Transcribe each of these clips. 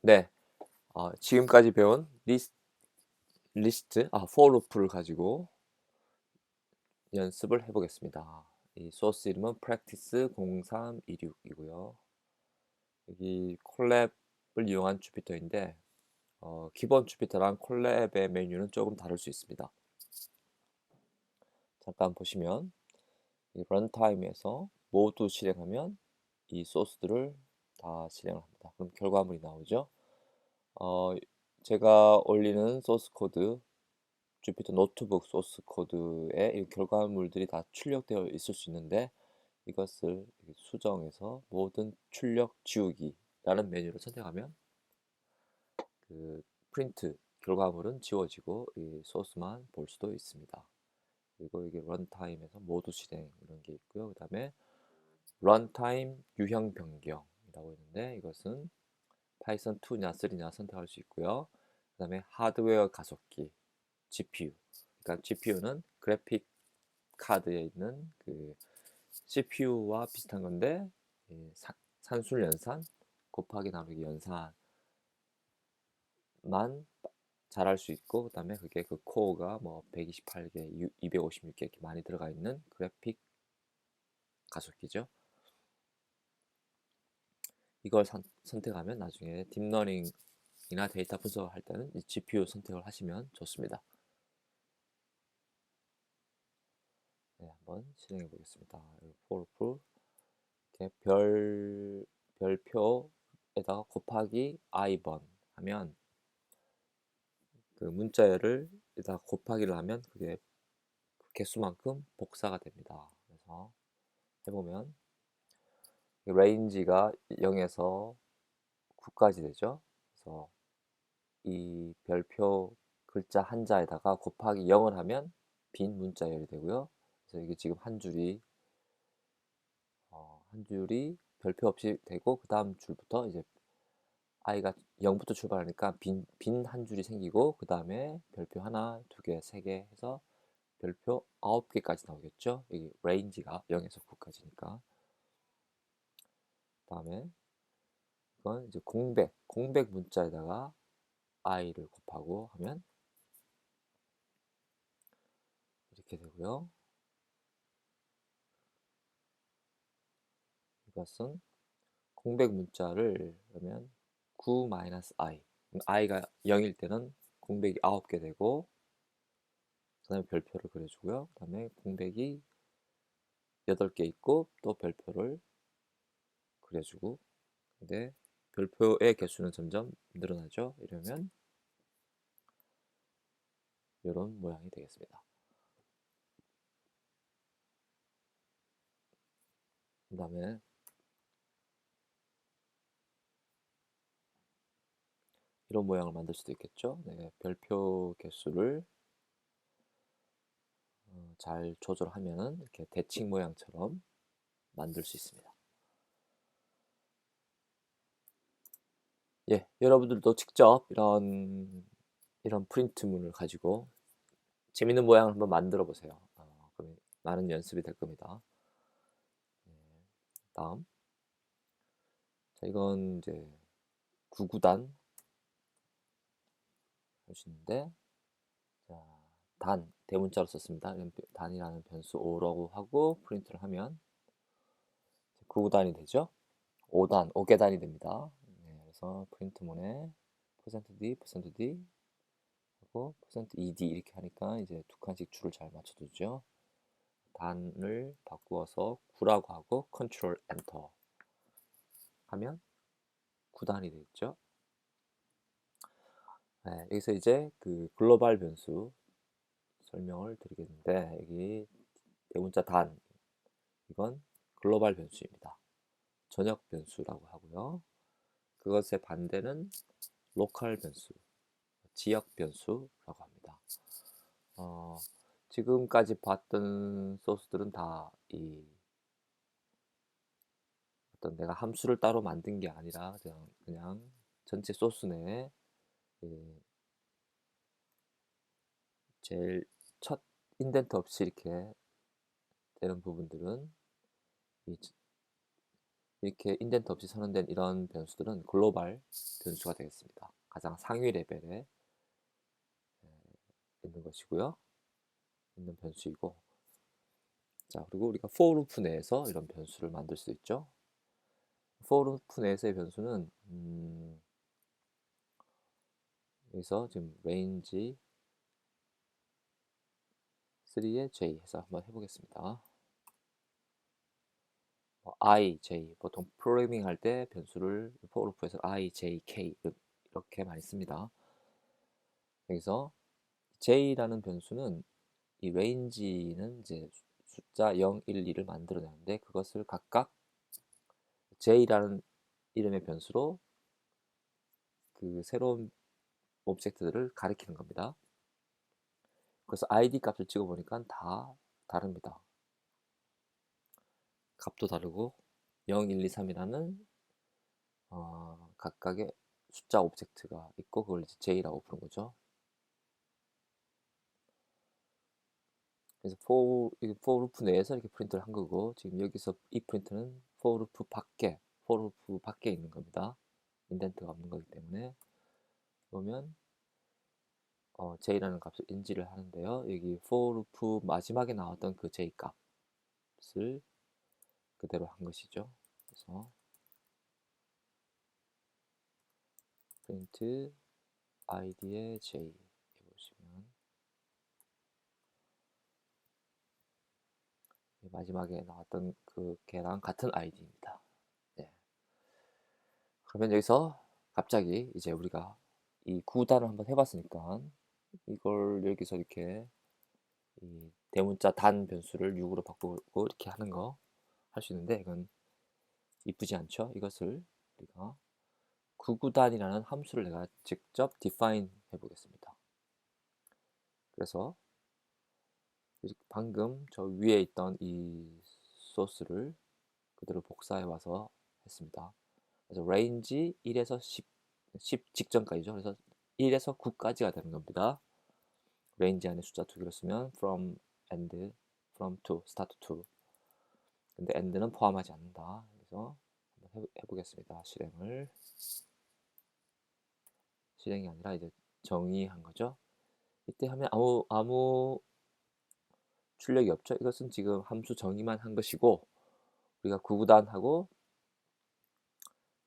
네, 지금까지 배운 for loop를 가지고 연습을 해보겠습니다. 이 소스 이름은 practice 0326이고요. 여기 콜랩을 이용한 주피터인데 기본 주피터랑 콜랩의 메뉴는 조금 다를 수 있습니다. 잠깐 보시면 이 런타임에서 모두 실행하면 이 소스들을 다 실행을 합니다. 그럼 결과물이 나오죠. 어, 제가 올리는 소스 코드 주피터 노트북 소스 코드에 이 결과물들이 다 출력되어 있을 수 있는데 이것을 수정해서 모든 출력 지우기라는 메뉴를 선택하면 그 프린트 결과물은 지워지고 이 소스만 볼 수도 있습니다. 그리고 이게 런타임에서 모두 실행 이런 게 있고요. 그 다음에 런타임 유형 변경이라고 있는데 이것은 파이썬 2냐 3냐 선택할 수 있고요. 그 다음에 하드웨어 가속기 GPU. 그러니까 GPU는 그래픽 카드에 있는 그 CPU와 비슷한 건데 산술 연산 곱하기 나누기 연산만 잘할 수 있고 그다음에 그게 그 코어가 뭐 128개, 256개 이렇게 많이 들어가 있는 그래픽 가속기죠. 이걸 선택하면 나중에 딥러닝이나 데이터 분석을 할 때는 이 GPU 선택을 하시면 좋습니다. 네, 한번 실행해 보겠습니다. for 이렇게 별표에다가 곱하기 i번 하면 그 문자열을 에다가 곱하기를 하면 그게 그 개수만큼 복사가 됩니다. 그래서 해보면 레인지가 0에서 9까지 되죠. 그래서 이 별표 글자 한자에다가 곱하기 0을 하면 빈 문자열이 되고요. 그래서 이게 지금 한 줄이 별표 없이 되고 그 다음 줄부터 이제 i가 0부터 출발하니까 빈 한 줄이 생기고 그 다음에 별표 하나, 두 개, 세 개 해서 별표 9개까지 나오겠죠. 여기 레인지가 0에서 9까지니까. 다음에 이건 이제 공백 문자에다가 i를 곱하고 하면 이렇게 되고요. 이것은 공백 문자를 그러면 9-i i가 0일 때는 공백이 9개 되고 그 다음에 별표를 그려주고요. 그 다음에 공백이 8개 있고 또 별표를 그려주고 근데 별표의 개수는 점점 늘어나죠. 이러면 이런 모양이 되겠습니다. 그 다음에 이런 모양을 만들 수도 있겠죠. 네, 별표 개수를 잘 조절하면 이렇게 대칭 모양처럼 만들 수 있습니다. 예, 여러분들도 직접 이런 프린트문을 가지고 재밌는 모양을 한번 만들어 보세요. 그럼 많은 연습이 될 겁니다. 예, 다음, 자 이건 이제 구구단 할 수 있는데 자, 대문자로 썼습니다. 단이라는 변수 5라고 하고 프린트를 하면 9단이 되죠. 5계단이 됩니다. 네, 그래서 프린트문에 %d, %d 하고 %ed 이렇게 하니까 이제 두 칸씩 줄을 잘 맞춰두죠. 단을 바꾸어서 9라고 하고 컨트롤 엔터 하면 9단이 되겠죠. 네, 여기서 이제 그 글로벌 변수 설명을 드리겠는데 여기 대문자 단 이건 글로벌 변수입니다. 전역 변수라고 하고요. 그것의 반대는 로컬 변수, 지역 변수라고 합니다. 지금까지 봤던 소스들은 다 어떤 내가 함수를 따로 만든 게 아니라 그냥 전체 소스 내에 제일 첫 인덴트 없이 이렇게 되는 부분들은 이렇게 인덴트 없이 선언된 이런 변수들은 글로벌 변수가 되겠습니다. 가장 상위 레벨에 있는 것이고요. 있는 변수이고, 자, 그리고 우리가 for 루프 내에서 이런 변수를 만들 수 있죠. for 루프 내에서의 변수는 여기서 지금 range 3의 j 해서 한번 해보겠습니다. I, j, 보통 프로그래밍 할 때 변수를 for 루프에서 I, j, k 이렇게 많이 씁니다. 여기서 j라는 변수는 이 range는 이제 숫자 0, 1, 2를 만들어내는데 그것을 각각 j라는 이름의 변수로 그 새로운 오브젝트들을 가리키는 겁니다. 그래서 id 값을 찍어보니까 다 다릅니다. 값도 다르고 0, 1, 2, 3이라는 각각의 숫자 오브젝트가 있고 그걸 이제 j라고 부른 거죠. 그래서 for 루프 내에서 이렇게 프린트를 한 거고, 지금 여기서 이 프린트는 for 루프 밖에 있는 겁니다. 인덴트가 없는 거기 때문에. 그러면 j라는 값을 인지를 하는데요. 여기 for 루프 마지막에 나왔던 그 j 값을 그대로 한 것이죠. 그래서 print id의 j 해보시면 마지막에 나왔던 그 걔랑 같은 id입니다. 네. 그러면 여기서 갑자기 이제 우리가 이 구단을 한번 해봤으니까 이걸 여기서 이렇게 이 대문자 단 변수를 6으로 바꾸고 이렇게 하는 거 할 수 있는데 이건 이쁘지 않죠? 이것을 우리가 구구단이라는 함수를 내가 직접 define 해보겠습니다. 그래서 방금 저 위에 있던 이 소스를 그대로 복사해 와서 했습니다. 그래서 range 1에서 10 직전까지죠. 그래서 1에서 9까지가 되는 겁니다. range 안에 숫자 2개로 쓰면 from and from to start to, 근데 and는 포함하지 않는다. 그래서 한번 해보겠습니다. 실행이 아니라 이제 정의한 거죠. 이때 하면 아무 출력이 없죠. 이것은 지금 함수 정의만 한 것이고, 우리가 구구단하고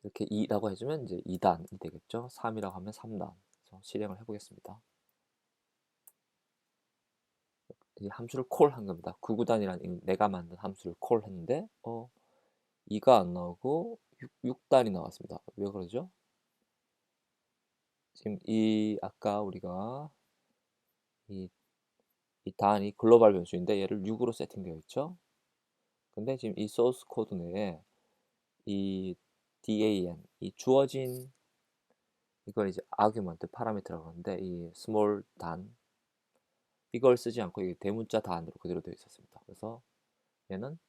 이렇게 2라고 해주면 이제 2단이 되겠죠. 3이라고 하면 3단. 그래서 실행을 해보겠습니다. 이 함수를 콜한 겁니다. 구구단이라는 내가 만든 함수를 콜했는데 2가 안 나오고 6단이 나왔습니다. 왜 그러죠? 지금 아까 우리가 이 단이 글로벌 변수인데 얘를 6으로 세팅되어 있죠. 근데 지금 이 소스 코드 내에 이 dan, 이 주어진 이걸 이제 아규먼트 파라미터라고 하는데 이 스몰 단 이걸 쓰지 않고 이게 대문자 단으로 그대로 되어 있었습니다. 그래서 얘는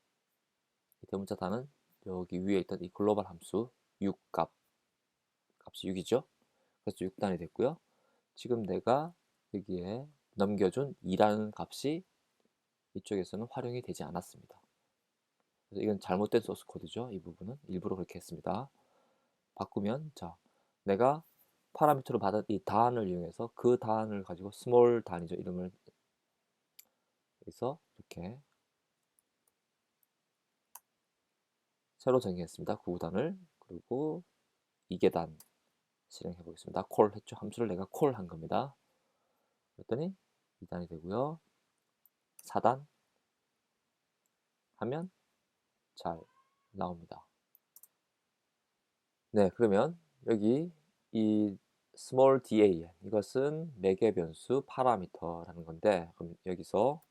이 대문자 단은 여기 위에 있던 이 글로벌 함수 6 값이 6이죠. 그래서 6단이 됐고요. 지금 내가 여기에 넘겨준 2라는 값이 이쪽에서는 활용이 되지 않았습니다. 그래서 이건 잘못된 소스 코드죠. 이 부분은 일부러 그렇게 했습니다. 바꾸면 자, 내가 파라미터로 받은 이 단을 이용해서 그 단을 가지고 스몰 단이죠. 이름을 여기서 이렇게 새로 정의했습니다. 구구단을. 그리고 2계단 실행해 보겠습니다. 콜 했죠. 함수를 내가 콜 한 겁니다. 그랬더니 2단이 되고요. 4단 하면 잘 나옵니다. 네, 그러면 여기 이 small dan 이것은 매개 변수 파라미터라는 건데, 그럼 여기서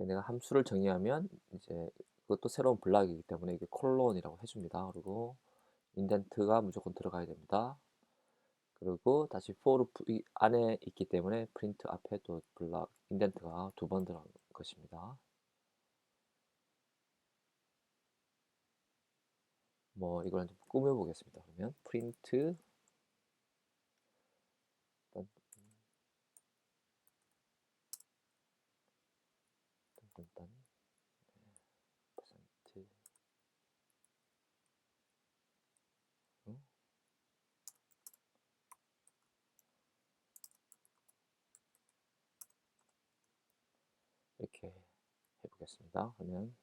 내가 함수를 정의하면 이제 그것도 새로운 블락이기 때문에 이게 콜론이라고 해줍니다. 그리고 인덴트가 무조건 들어가야 됩니다. 그리고 다시 for 이 안에 있기 때문에 프린트 앞에 또 블락 인덴트가 2번 들어간 것입니다. 뭐 이걸 좀 꾸며 보겠습니다. 그러면 프린트 보겠습니다. 그러면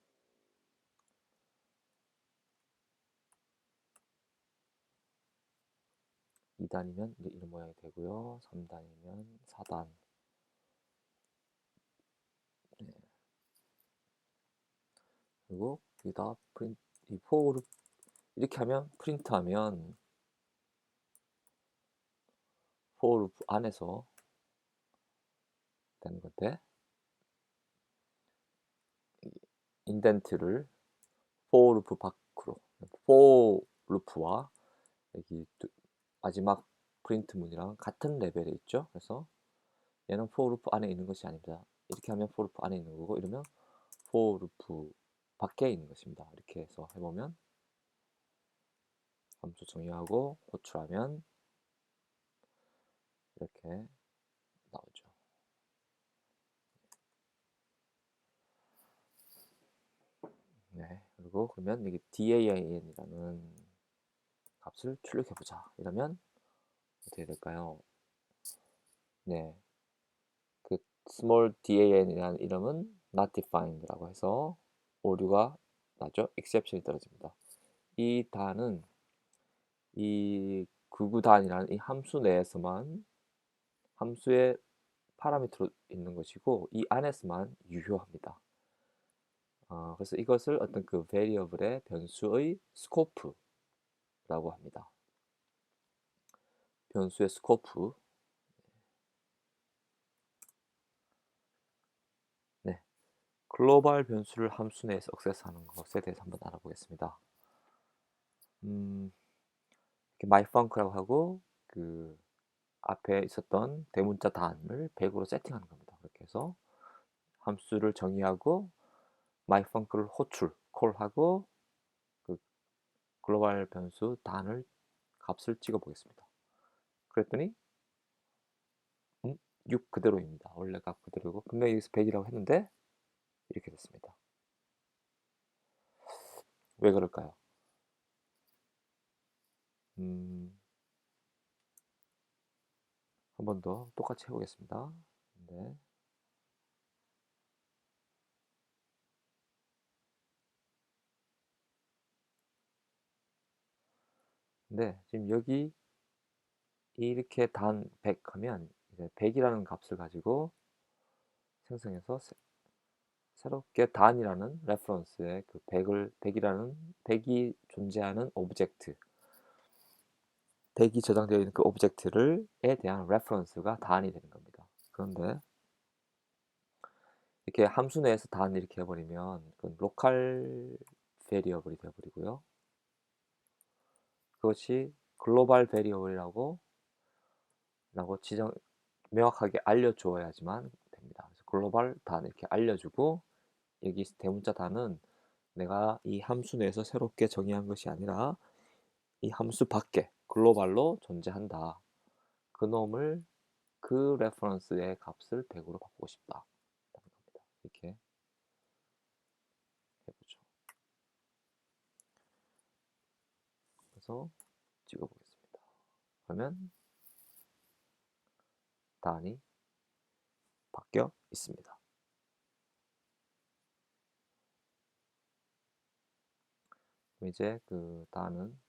2단이면 이런 모양이 되고요. 3단이면 4단. 네. 그리고 여기다 프린트, 이 포를 이렇게 하면 프린트하면 for 루프 안에서 되는 건데, 인덴트를 for 루프 밖으로, for 루프와 여기 마지막 프린트 문이랑 같은 레벨에 있죠. 그래서 얘는 for 루프 안에 있는 것이 아닙니다. 이렇게 하면 for 루프 안에 있는 거고, 이러면 for 루프 밖에 있는 것입니다. 이렇게 해서 해보면 함수 정의하고 호출하면 이렇게 나오죠. 네, 그리고 그러면 여기 dan이라는 값을 출력해보자. 이러면 어떻게 될까요? 네, 그 small dan이라는 이름은 not defined라고 해서 오류가 나죠. exception이 떨어집니다. 이 단은 이 구구단이라는 이 함수 내에서만 함수의 파라미터로 있는 것이고 이 안에서만 유효합니다. 그래서 이것을 어떤 그 variable의 변수의 스코프라고 합니다. 변수의 스코프. 네, 글로벌 변수를 함수 내에서 액세스하는 것에 대해서 한번 알아보겠습니다. 이렇게 myfunc라고 하고 그 앞에 있었던 대문자 단을 100으로 세팅하는 겁니다. 그렇게 해서 함수를 정의하고 myfunc를 호출, 콜하고 그 글로벌 변수 단을 값을 찍어 보겠습니다. 그랬더니 6 그대로입니다. 원래 값 그대로고 분명히 여기서 100이라고 했는데 이렇게 됐습니다. 왜 그럴까요? 한 번 더 똑같이 해보겠습니다. 네. 네, 지금 여기 이렇게 단 100 하면 이제 100이라는 값을 가지고 생성해서 새롭게 단이라는 레퍼런스에 그 100이 존재하는 오브젝트, 100이 저장되어 있는 그 오브젝트를에 대한 레퍼런스가 단이 되는 겁니다. 그런데 이렇게 함수 내에서 단 이렇게 해버리면 그건 로컬 베리어블이 되어버리고요. 그것이 글로벌 베리어블이라고 명확하게 알려주어야지만 됩니다. 그래서 글로벌 단 이렇게 알려주고 여기 대문자 단은 내가 이 함수 내에서 새롭게 정의한 것이 아니라 이 함수 밖에 글로벌로 존재한다. 그 놈을 그 레퍼런스의 값을 100으로 바꾸고 싶다. 이렇게 해보죠. 그래서 찍어보겠습니다. 그러면 단이 바뀌어 있습니다. 이제 그 단은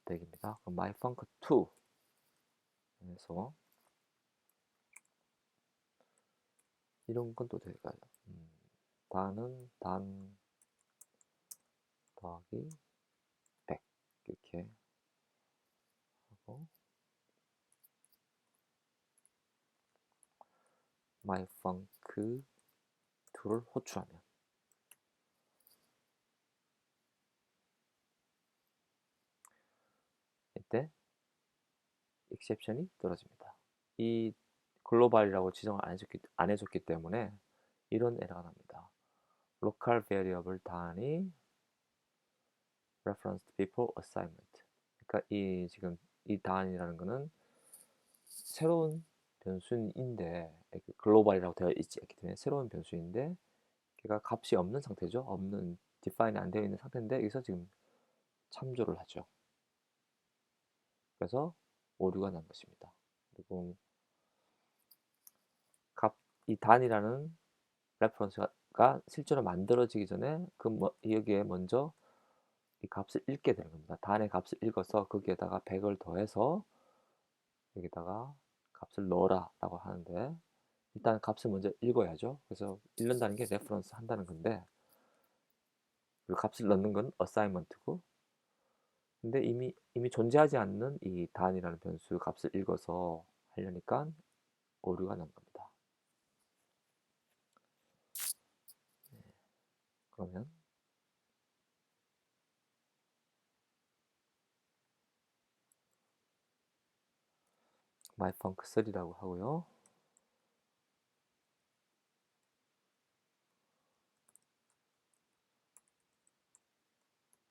100입니다. 그럼 myfunc2 에서 이런 건 또 될까요? 단은 단 더하기 100 이렇게 하고 myfunc2를 호출하면 이때 exception이 떨어집니다. 이 글로벌이라고 지정을 안 해줬기 때문에 이런 에러가 납니다. local variable 단위 reference before assignment. 그러니까 이 지금 이 단이라는 거는 새로운 변수인데 글로벌이라고 되어 있지 않기 때문에 새로운 변수인데 걔가 값이 없는 상태죠. 없는 define 안 되어 있는 상태인데 여기서 지금 참조를 하죠. 그래서 오류가 난 것입니다. 그리고 이 단이라는 레퍼런스가 실제로 만들어지기 전에 여기에 먼저 이 값을 읽게 되는 겁니다. 단의 값을 읽어서 거기에다가 100을 더해서 여기다가 값을 넣어라 라고 하는데, 일단 값을 먼저 읽어야죠. 그래서 읽는다는 게 레퍼런스 한다는 건데, 그 값을 넣는 건 어사인먼트고, 근데 이미 존재하지 않는 이 단이라는 변수 값을 읽어서 하려니까 오류가 난 겁니다. 그러면 myfunc3라고 하고요.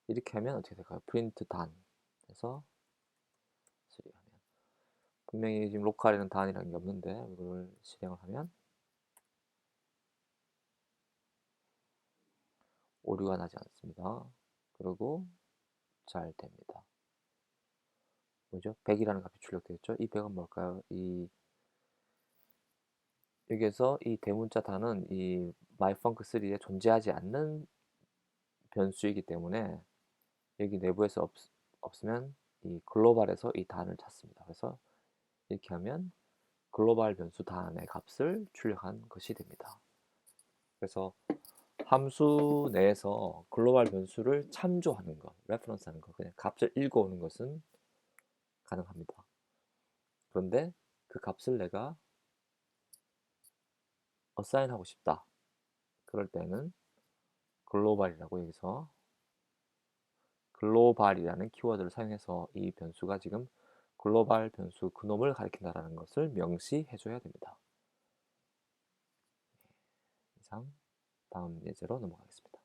이렇게 하면 어떻게 될까요? 프린트 단 해서 3 하면, 분명히 지금 로컬에는 단이라는 게 없는데 이걸 실행을 하면 오류가 나지 않습니다. 그리고 잘 됩니다. 뭐죠? 100이라는 값이 출력되겠죠? 이 100은 뭘까요? 여기에서 이 대문자 단은 이 myfunc3에 존재하지 않는 변수이기 때문에 여기 내부에서 없으면 이 글로벌에서 이 단을 찾습니다. 그래서 이렇게 하면 글로벌 변수 단의 값을 출력한 것이 됩니다. 그래서 함수 내에서 글로벌 변수를 참조하는 것, 레퍼런스 하는 것, 그냥 값을 읽어오는 것은 가능합니다. 그런데 그 값을 내가 어사인 하고 싶다. 그럴 때는 글로벌이라고, 여기서 글로벌이라는 키워드를 사용해서 이 변수가 지금 글로벌 변수 그놈을 가리킨다는 것을 명시해 줘야 됩니다. 이상, 다음 예제로 넘어가겠습니다.